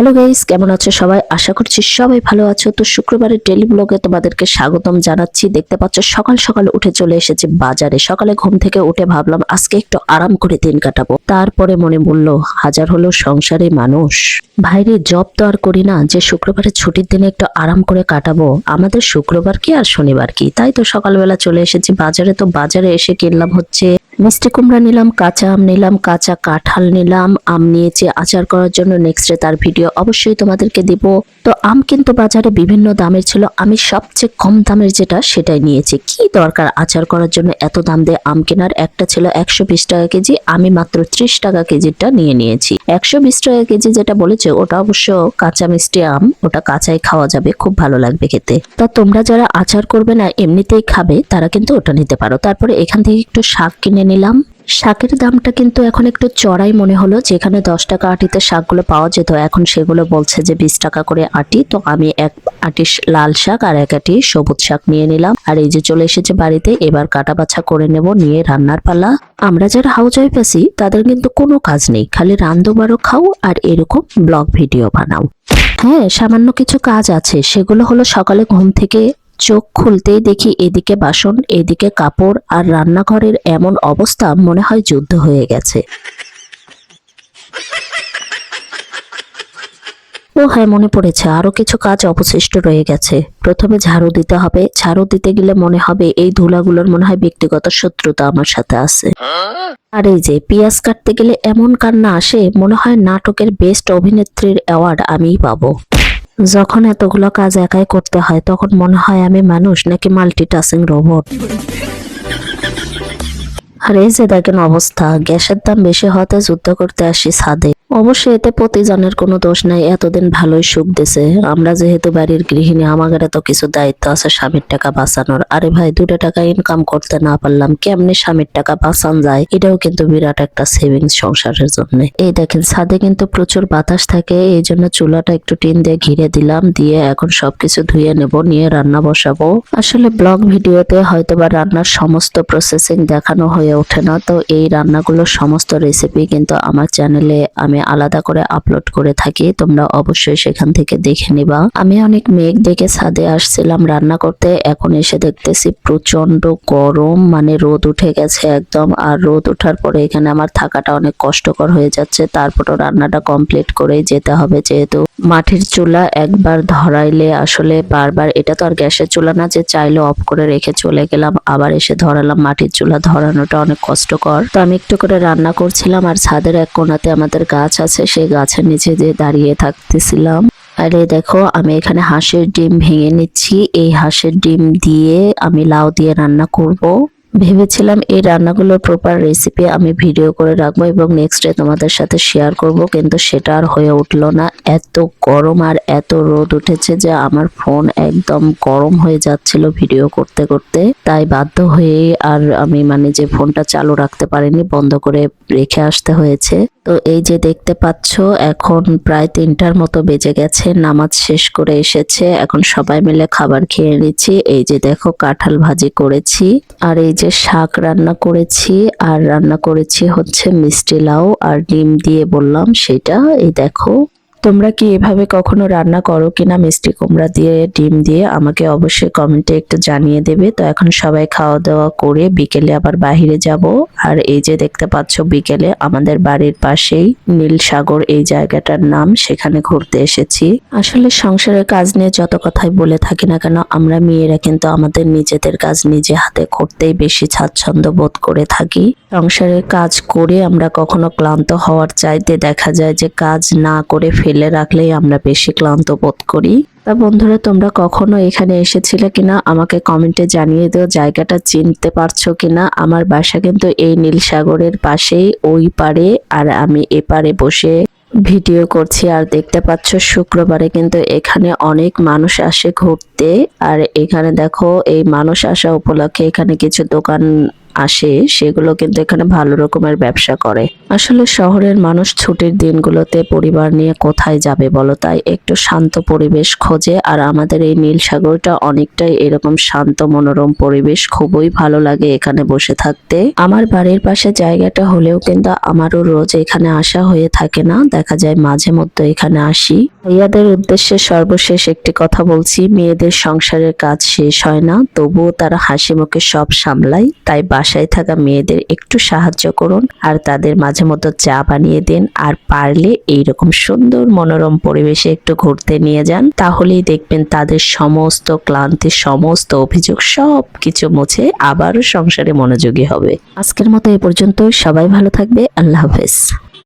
Hello guys, কেমন আছো সবাই? আশা করছি সবাই ভালো আছো। তো শুক্রবারের ডেইলি ব্লগে তোমাদেরকে স্বাগতম জানাচ্ছি। দেখতে পাচ্ছ সকাল সকাল উঠে চলে এসেছি বাজারে। সকালে ঘুম থেকে উঠে ভাবলাম আজকে একটু আরাম করে দিন কাটাবো। তারপরে মনে বলল হাজার হলো সংসারে মানুষ, ভাইরে জব তো আর করি না যে শুক্রবারের ছুটির দিনে একটু আরাম করে কাটাবো। আমাদের শুক্রবার কি আর শনিবার কি, তাই তো সকালবেলা চলে এসেছি বাজারে। তো বাজারে এসে কিনলাম হচ্ছে মিষ্টি কুমড়া নিলাম, কাঁচা আম নিলাম, কাঁচা কাঁঠাল নিলাম, আম নিয়েছি আচার করার জন্য। নেক্সটে তার ভিডিও অবশ্যই তোমাদেরকে দিব। তো আম কিন্তু বাজারে বিভিন্ন দামের ছিল, আমি সবচেয়ে কম দামের যেটা সেটাই নিয়েছি। কি দরকার আচার করার জন্য এত দাম দিয়ে আম কেনার? একটা ছিল 120 টাকা কেজি, আমি মাত্র 30 টাকা কেজিটা নিয়ে নিয়েছি। 120 টাকা কেজি যেটা বলেছে ওটা অবশ্য কাঁচা মিষ্টি আম, ওটা কাঁচাই খাওয়া যাবে, খুব ভালো লাগবে খেতে। তা তোমরা যারা আচার করবে না এমনিতেই খাবে তারা কিন্তু ওটা নিতে পারো। তারপরে এখান থেকে একটু শাক কিনে নিলাম। শাকের দামটা কিন্তু এখন একটু চড়াই মনে হলো, যেখানে 10 টাকা আটিতে শাকগুলো পাওয়া যেত এখন সেগুলো বলছে যে 20 টাকা করে আটি। তো আমি এক আটি লাল শাক আর এক আটি সবুজ শাক নিয়ে নিলাম। আর এই যে চলে এসেছে বাড়িতে, এবার কাটা বাছা করে নেব, নিয়ে রান্নার পালা। আমরা যারা হাউস ওয়াইফ আছি তাদের কিন্তু কোনো কাজ নেই, খালি রান্ধো বারো খাও আর এরকম ব্লগ ভিডিও বানাও। হ্যাঁ, সামান্য কিছু কাজ আছে, সেগুলো হলো সকালে ঘুম থেকে চোখ খুলতেই দেখি এদিকে বাসন এদিকে কাপড়, আর রান্নাঘরের এমন অবস্থা মনে হয় যুদ্ধ হয়ে গেছে। ও হ্যাঁ, মনে পড়েছে, আরো কিছু কাজ অবশিষ্ট রয়ে গেছে। প্রথমে ঝাড়ু দিতে হবে, ঝাড়ু দিতে গেলে মনে হবে এই ধুলাগুলোর মনে হয় ব্যক্তিগত শত্রুতা আমার সাথে আছে। আর এই যে পেঁয়াজ কাটতে গেলে এমন কান্না আসে মনে হয় নাটকের বেস্ট অভিনেত্রীর অ্যাওয়ার্ড আমিই পাবো। যখন এতগুলো কাজ একাই করতে হয় তখন মনে হয় আমি মানুষ নাকি মাল্টিটাস্কিং রোবট। আর এই যে দেখেন অবস্থা, গ্যাসের দাম বেশি হতে যুদ্ধ করতে আসি ছাদে। অবশ্যই এতে প্রতিজনের কোনো দোষ নাই, এতদিন ভালোই সুখ দিছে। আমরা যেহেতু বাড়ির গৃহিণী, আমাদের তো কিছু দায়িত্ব আছে স্বামীর টাকা বাঁচানোর। আরে ভাই, 2টা টাকা ইনকাম করতে না পারলাম কেমনে স্বামীর টাকা বাঁচান যায়, এটাও কিন্তু বিরাট একটা সেভিংস সংসারের জন্য। এই দেখেন ছাদে কিন্তু প্রচুর বাতাস থাকে, এই জন্য চুলাটা একটু টিন দিয়ে ঘিরে দিলাম, দিয়ে এখন সবকিছু ধুয়ে নেব, নিয়ে রান্না বসাবো। আসলে ব্লগ ভিডিওতে হয়তোবা রান্নার সমস্ত প্রসেসিং দেখানো হয়ে ওঠে না, তো এই রান্নাগুলোর সমস্ত রেসিপি কিন্তু আমার চ্যানেলে আমি আলাদা করে আপলোড করে থাকি, তোমরা অবশ্যই সেখান থেকে দেখে নিবা। আমি অনেক মেঘ দেখে ছাদে আসছিলাম রান্না করতে, এখন এসে দেখতেছি প্রচন্ড গরম, মানে রোদ উঠে গেছে একদম। আর রোদ ওঠার পরে এখানে আমার থাকাটা অনেক কষ্টকর হয়ে যাচ্ছে, তারপরও রান্নাটা কমপ্লিট করেই যেতে হবে, যেহেতু মাটির চুলা একবার ধরাইলে আসলে বারবার, এটা তো আর গ্যাসের চুলা না যে চাইলে অফ করে রেখে চলে গেলাম আবার এসে ধরালাম। মাটির চুলা ধরানোটা অনেক কষ্টকর। তো আমি একটু করে রান্না করছিলাম, আর ছাদের এক কোণাতে আমাদের গাছ আছে, সেই গাছের নিচে যে দাঁড়িয়ে থাকতেছিলাম। আরে দেখো, আমি এখানে হাঁসের ডিম ভেঙে নিচ্ছি, এই হাঁসের ডিম দিয়ে আমি লাউ দিয়ে রান্না করব। ভেবেছিলাম এই রান্নাগুলোর প্রপার রেসিপি আমি ভিডিও করে রাখবো এবং নেক্সট ডে তোমাদের সাথে শেয়ার করব, কিন্তু সেটা আর হয়ে উঠলো না। এত গরম আর এত রোদ উঠেছে যে আমার ফোন একদম গরম হয়ে যাচ্ছিল ভিডিও করতে করতে, তাই বাধ্য হয়ে আর আমি যে ফোনটা চালু রাখতে পারিনি, বন্ধ করে রেখে আসতে হয়েছে। তো এই যে দেখতে পাচ্ছ এখন প্রায় 3টার মতো বেজে গেছে, নামাজ শেষ করে এসেছে, এখন সবাই মিলে খাবার খেয়ে নিচ্ছি। এই যে দেখো কাঁঠাল ভাজি করেছি, আর এই যে শাক রান্না করেছি, আর রান্না করেছি হচ্ছে মিষ্টি লাউ আর ডিম দিয়ে বললাম সেটা। এই দেখো, তোমরা কি এভাবে কখনো রান্না করো কিনা মিষ্টি কুমড়া দিয়ে ডিম দিয়ে, আমাকে অবশ্যই কমেন্টে একটু জানিয়ে দেবে। তো এখন সবাই খাওয়া দাওয়া করে বিকেলে আবার বাইরে যাব। আর এই যে দেখতে পাচ্ছ বিকেলে আমাদের বাড়ির পাশেই নীলসাগর এই জায়গাটার নাম, সেখানে ঘুরতে এসেছি। আসলে সংসারের কাজ নিয়ে যত কথাই বলে থাকি না কেন, আমরা মেয়েরা কিন্তু আমাদের নিজেদের কাজ নিজে হাতে করতেই বেশি স্বাচ্ছন্দ্য বোধ করে থাকি। সংসারের কাজ করে আমরা কখনো ক্লান্ত হওয়ার চাইতে দেখা যায় যে কাজ না করে ফেলে রাখলেই আমরা বেশি ক্লান্ত বোধ করি। তা বন্ধুরা, তোমরা কখনো এখানে এসেছিলে কিনা আমাকে কমেন্টে জানিয়ে দিও, জায়গাটা চিনতে পারছো কিনা। আমার বাসা কিন্তু এই নীলসাগরের পাশেই, ওই পারে, আর আমি এপারে বসে ভিডিও করছি। আর দেখতে পাচ্ছ শুক্রবারে কিন্তু এখানে অনেক মানুষ আসে ঘুরতে, আর এখানে দেখো এই মানুষ আসা উপলক্ষে এখানে কিছু দোকান আসে সেগুলো কিন্তু এখানে ভালো রকমের ব্যবসা করে। আসলে শহরের মানুষ ছুটির দিনগুলোতে পরিবার নিয়ে কোথায় যাবে বলো, তাই একটু শান্ত পরিবেশ খোঁজে। আর আমাদের এই নীল সাগরটা অনেকটাই এরকম শান্ত মনোরম পরিবেশ, খুবই ভালো লাগে এখানে বসে থাকতে। আমার বাড়ির পাশে জায়গাটা হলেও কিন্তু আমারও রোজ এখানে আসা হয়ে থাকে না, দেখা যায় মাঝে মধ্যে এখানে আসি। ভাইয়াদের উদ্দেশ্যে সর্বশেষ একটি কথা বলছি, মেয়েদের সংসারের কাজ শেষ হয় না, তবুও তারা হাসি মুখে সব সামলায়। তাই বাসায় থাকা মেয়েদের একটু সাহায্য করুন আর তাদের মাঝে মধ্যে চা বানিয়ে দিন। আর পারলে এইরকম সুন্দর মনোরম পরিবেশে একটু ঘুরতে নিয়ে যান, তাহলেই দেখবেন তাদের সমস্ত ক্লান্তি, সমস্ত অভিযোগ সব কিছু মুছে আবারও সংসারে মনোযোগী হবে। আজকের মতো এ পর্যন্ত, সবাই ভালো থাকবে। আল্লাহ হাফেজ।